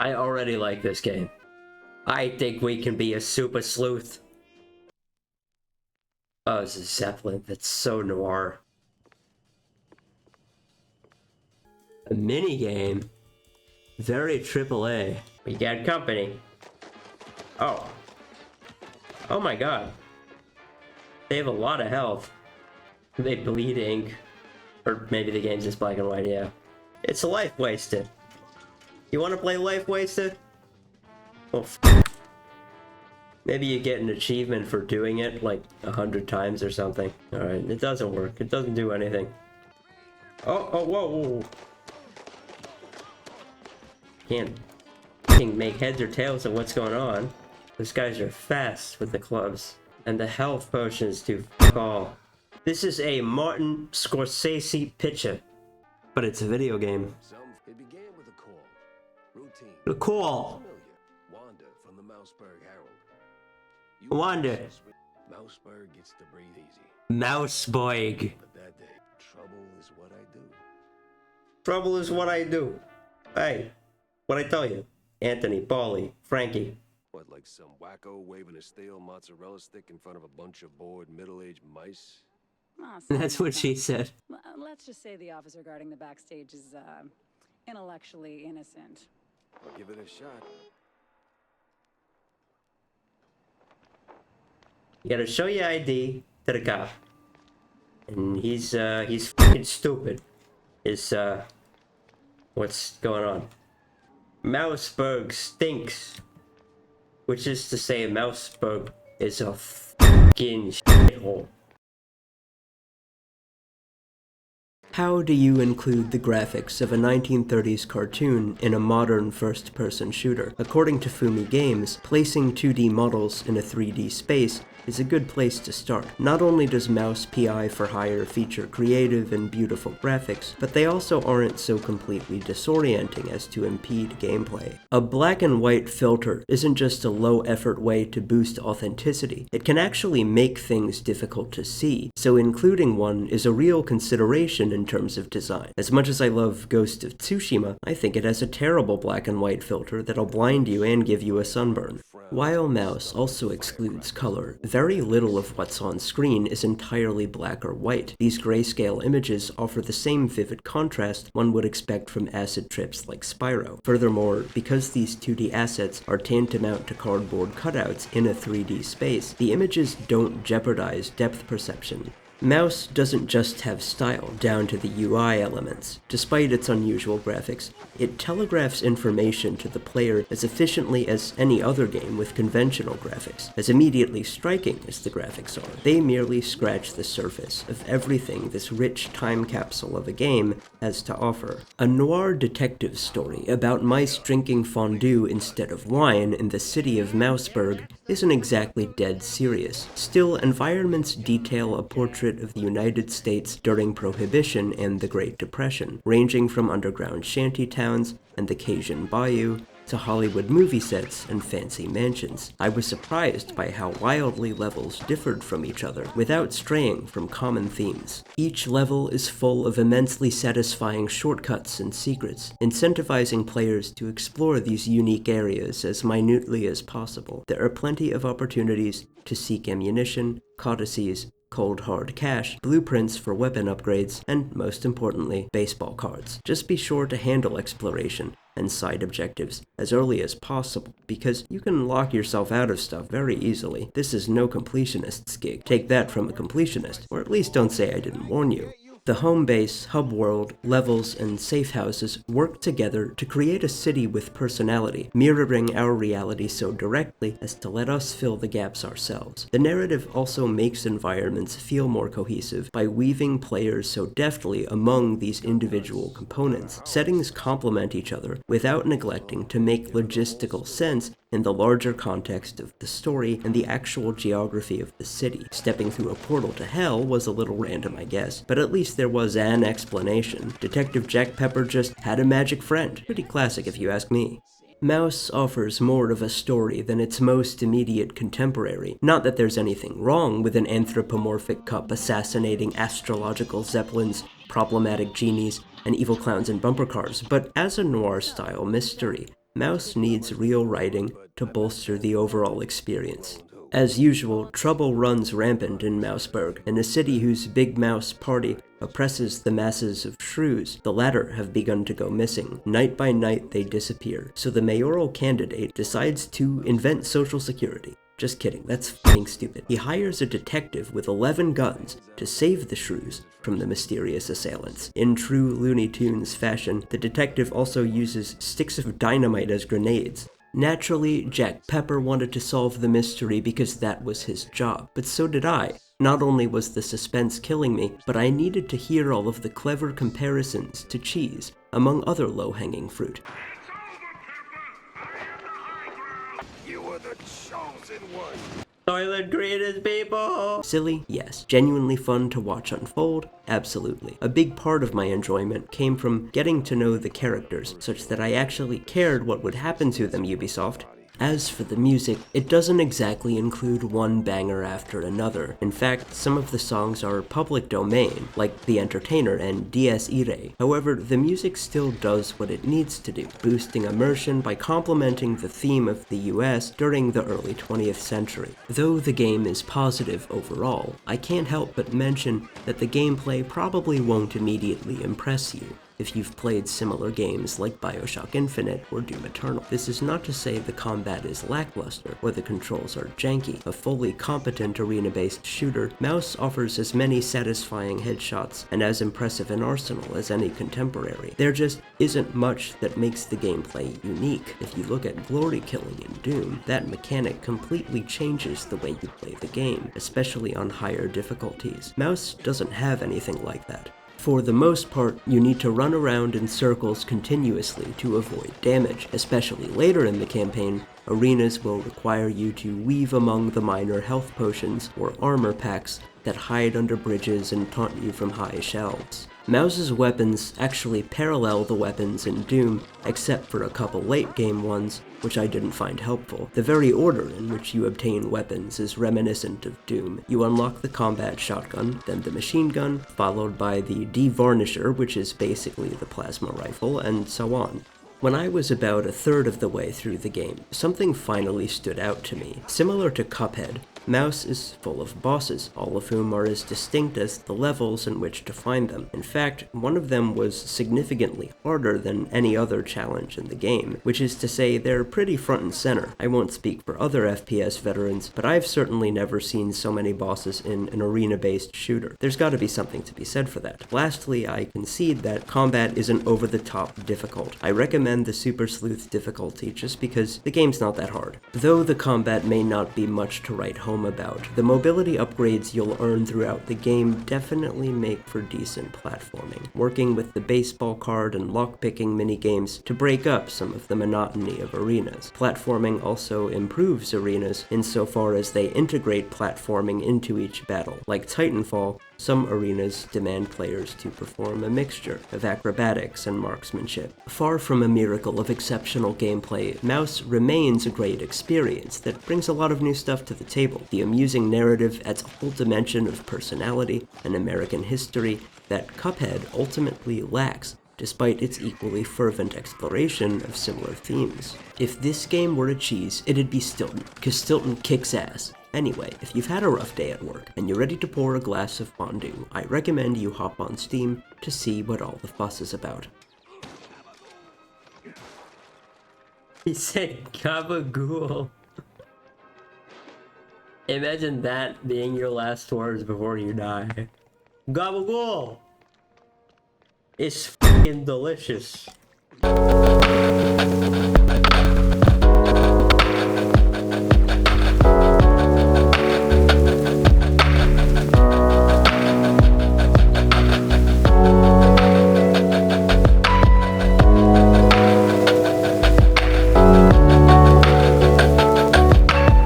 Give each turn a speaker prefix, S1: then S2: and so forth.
S1: I already like this game. I think we can be a super sleuth. Oh, it's a Zeppelin. That's so noir. A mini game. Very AAA. We got company. Oh. Oh my god. They have a lot of health. They bleed ink. Or maybe the game's just black and white, yeah. It's a life wasted. You want to play Life Wasted? Well, maybe you get an achievement for doing it like 100 times or something. Alright, it doesn't work. It doesn't do anything. Oh, whoa, whoa. Can't make heads or tails of what's going on. Those guys are fast with the clubs. And the health potions do f*** all. This is a Martin Scorsese picture. But it's a video game.
S2: It began with a call. Routine.
S1: The call.
S2: Wanda from the Mouseburg Herald.
S1: Wanda.
S2: Mouseburg gets to breathe easy.
S1: Mouseburg.
S2: But that day, trouble is what I do.
S1: Trouble is what I do. Hey, what'd I tell you? Anthony, Paulie, Frankie.
S2: What, like some wacko waving a stale mozzarella stick in front of a bunch of bored middle-aged mice?
S3: Oh,
S1: That's what she said.
S3: Let's just say the officer guarding the backstage is intellectually innocent.
S2: I'll give it a shot.
S1: You gotta show your ID to the cop. And he's fucking stupid. What's going on? Mouseburg stinks. Which is to say, Mouseburg is a fucking shithole. How do you include the graphics of a 1930s cartoon in a modern first-person shooter? According to Fumi Games, placing 2D models in a 3D space is a good place to start. Not only does Mouse PI for Hire feature creative and beautiful graphics, but they also aren't so completely disorienting as to impede gameplay. A black and white filter isn't just a low-effort way to boost authenticity. It can actually make things difficult to see, so including one is a real consideration in terms of design. As much as I love Ghost of Tsushima, I think it has a terrible black and white filter that'll blind you and give you a sunburn. While Mouse also excludes color, very little of what's on screen is entirely black or white. These grayscale images offer the same vivid contrast one would expect from acid trips like Spyro. Furthermore, because these 2D assets are tantamount to cardboard cutouts in a 3D space, the images don't jeopardize depth perception. Mouse doesn't just have style, down to the UI elements. Despite its unusual graphics, it telegraphs information to the player as efficiently as any other game with conventional graphics. As immediately striking as the graphics are, they merely scratch the surface of everything this rich time capsule of a game has to offer. A noir detective story about mice drinking fondue instead of wine in the city of Mouseburg isn't exactly dead serious. Still, environments detail a portrait of the United States during Prohibition and the Great Depression, ranging from underground shanty towns and the Cajun Bayou to Hollywood movie sets and fancy mansions. I was surprised by how wildly levels differed from each other without straying from common themes. Each level is full of immensely satisfying shortcuts and secrets, incentivizing players to explore these unique areas as minutely as possible. There are plenty of opportunities to seek ammunition, codices, cold hard cash, blueprints for weapon upgrades, and most importantly, baseball cards. Just be sure to handle exploration and side objectives as early as possible, because you can lock yourself out of stuff very easily. This is no completionist's gig. Take that from a completionist, or at least don't say I didn't warn you. The home base, hub world, levels, and safe houses work together to create a city with personality, mirroring our reality so directly as to let us fill the gaps ourselves. The narrative also makes environments feel more cohesive by weaving players so deftly among these individual components. Settings complement each other without neglecting to make logistical sense in the larger context of the story and the actual geography of the city. Stepping through a portal to hell was a little random, I guess, but at least there was an explanation. Detective Jack Pepper just had a magic friend. Pretty classic if you ask me. Mouse offers more of a story than its most immediate contemporary. Not that there's anything wrong with an anthropomorphic cup assassinating astrological zeppelins, problematic genies, and evil clowns in bumper cars, but as a noir-style mystery, Mouse needs real writing to bolster the overall experience. As usual, trouble runs rampant in Mouseburg, in a city whose Big Mouse party oppresses the masses of shrews. The latter have begun to go missing. Night by night they disappear, so the mayoral candidate decides to invent social security. Just kidding, that's f***ing stupid. He hires a detective with 11 guns to save the shrews from the mysterious assailants. In true Looney Tunes fashion, the detective also uses sticks of dynamite as grenades. Naturally, Jack Pepper wanted to solve the mystery because that was his job, but so did I. Not only was the suspense killing me, but I needed to hear all of the clever comparisons to cheese, among other low-hanging fruit.
S2: You were the chosen one.
S1: Toilet greatest people! Silly? Yes. Genuinely fun to watch unfold? Absolutely. A big part of my enjoyment came from getting to know the characters, such that I actually cared what would happen to them, Ubisoft. As for the music, it doesn't exactly include one banger after another. In fact, some of the songs are public domain, like The Entertainer and Dies Irae. However, the music still does what it needs to do, boosting immersion by complementing the theme of the US during the early 20th century. Though the game is positive overall, I can't help but mention that the gameplay probably won't immediately impress you if you've played similar games like BioShock Infinite or Doom Eternal. This is not to say the combat is lackluster or the controls are janky. A fully competent arena-based shooter, Mouse offers as many satisfying headshots and as impressive an arsenal as any contemporary. There just isn't much that makes the gameplay unique. If you look at glory killing in Doom, that mechanic completely changes the way you play the game, especially on higher difficulties. Mouse doesn't have anything like that. For the most part, you need to run around in circles continuously to avoid damage. Especially later in the campaign, arenas will require you to weave among the minor health potions or armor packs that hide under bridges and taunt you from high shelves. Mouse's weapons actually parallel the weapons in Doom, except for a couple late-game ones, which I didn't find helpful. The very order in which you obtain weapons is reminiscent of Doom. You unlock the combat shotgun, then the machine gun, followed by the devarnisher, which is basically the plasma rifle, and so on. When I was about a third of the way through the game, something finally stood out to me. Similar to Cuphead, Mouse is full of bosses, all of whom are as distinct as the levels in which to find them. In fact, one of them was significantly harder than any other challenge in the game, which is to say they're pretty front and center. I won't speak for other FPS veterans, but I've certainly never seen so many bosses in an arena-based shooter. There's gotta be something to be said for that. Lastly, I concede that combat isn't over-the-top difficult. I recommend the Super Sleuth difficulty just because the game's not that hard. Though the combat may not be much to write home about, the mobility upgrades you'll earn throughout the game definitely make for decent platforming, working with the baseball card and lockpicking minigames to break up some of the monotony of arenas. Platforming also improves arenas insofar as they integrate platforming into each battle. Like Titanfall, some arenas demand players to perform a mixture of acrobatics and marksmanship. Far from a miracle of exceptional gameplay, Mouse remains a great experience that brings a lot of new stuff to the table. The amusing narrative adds a whole dimension of personality and American history that Cuphead ultimately lacks, despite its equally fervent exploration of similar themes. If this game were a cheese, it'd be Stilton, because Stilton kicks ass. Anyway, if you've had a rough day at work and you're ready to pour a glass of fondue, I recommend you hop on Steam to see what all the fuss is about. He said gabagool. Imagine that being your last words before you die. Gabagool! It's f***ing delicious.